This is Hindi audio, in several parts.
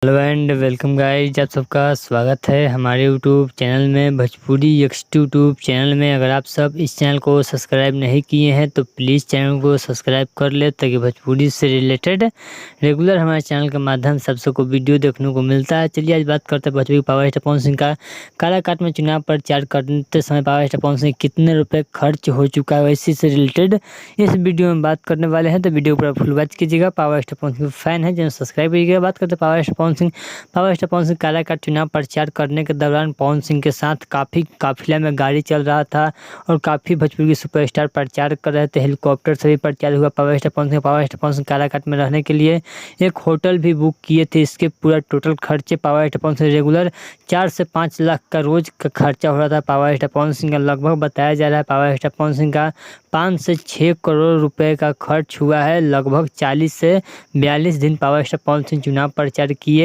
हेलो एंड वेलकम गाइस, आप सबका स्वागत है हमारे यूट्यूब चैनल में भोजपुरी यूट्यूब चैनल में। अगर आप सब इस चैनल को सब्सक्राइब नहीं किए हैं तो प्लीज़ चैनल को सब्सक्राइब कर ले, ताकि भोजपुरी से रिलेटेड रेगुलर हमारे चैनल के माध्यम से आप सबको वीडियो देखने को मिलता है। चलिए आज बात करते हैं भोजपुरी पावर स्टार पवन सिंह का काराकाट में चुनाव प्रचार करते समय पावर स्टार पवन सिंह कितने रुपये खर्च हो चुका है, इसी से रिलेटेड इस वीडियो में बात करने वाले हैं। तो वीडियो पूरा फुल वॉच कीजिएगा। Power star Pawan Singh fan है जिन्हें सब्सक्राइब करिएगा। बात करते हैं पावर स्टार पवन सिंह काराकाट चुनाव प्रचार करने के दौरान पवन सिंह के साथ काफ़ी काफिला में गाड़ी चल रहा था और काफ़ी भोजपुरी सुपरस्टार प्रचार कर रहे थे। हेलीकॉप्टर से भी प्रचार हुआ। पावर स्टार पवन सिंह काराकाट में रहने के लिए एक होटल भी बुक किए थे। इसके पूरा टोटल खर्चे power star Pawan Singh regular 4 से 5 लाख का रोज का खर्चा हो रहा था। पावर स्टार पवन सिंह का लगभग बताया जा रहा है पावर स्टार पवन सिंह का 5 से 6 करोड़ रुपए का खर्च हुआ है। लगभग 40 से 42 दिन पावर स्टार पवन सिंह चुनाव प्रचार किए।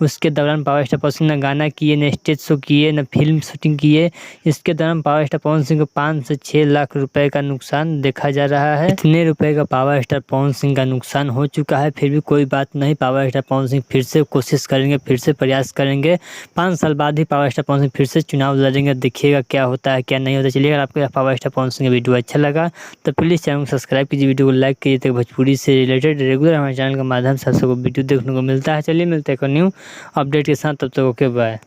उसके दौरान पावर स्टार पवन सिंह ने गाना किए, न स्टेज शो किए, न फिल्म शूटिंग किए। इसके दौरान पावर स्टार पवन सिंह को 5 से 6 लाख रुपए का नुकसान देखा जा रहा है। इतने रुपए का पावर स्टार पवन सिंह का नुकसान हो चुका है, फिर भी कोई बात नहीं। पावर स्टार पवन सिंह फिर से कोशिश करेंगे, फिर से प्रयास करेंगे। 5 साल बाद ही पावर स्टार पवन सिंह फिर से चुनाव लड़ेंगे। देखिएगा क्या होता है क्या नहीं होता। चलिए, अगर आपको पावर स्टार पवन सिंह का वीडियो अच्छा लगा तो प्लीज़ चैनल को सब्सक्राइब कीजिए, वीडियो को लाइक कीजिए, ताकि भोजपुरी से रिलेटेड रेगुलर हमारे चैनल के माध्यम से सबको वीडियो देखने को मिलता है। चलिए मिलते हैं एक न्यू अपडेट के साथ, तब तक ओके बाय।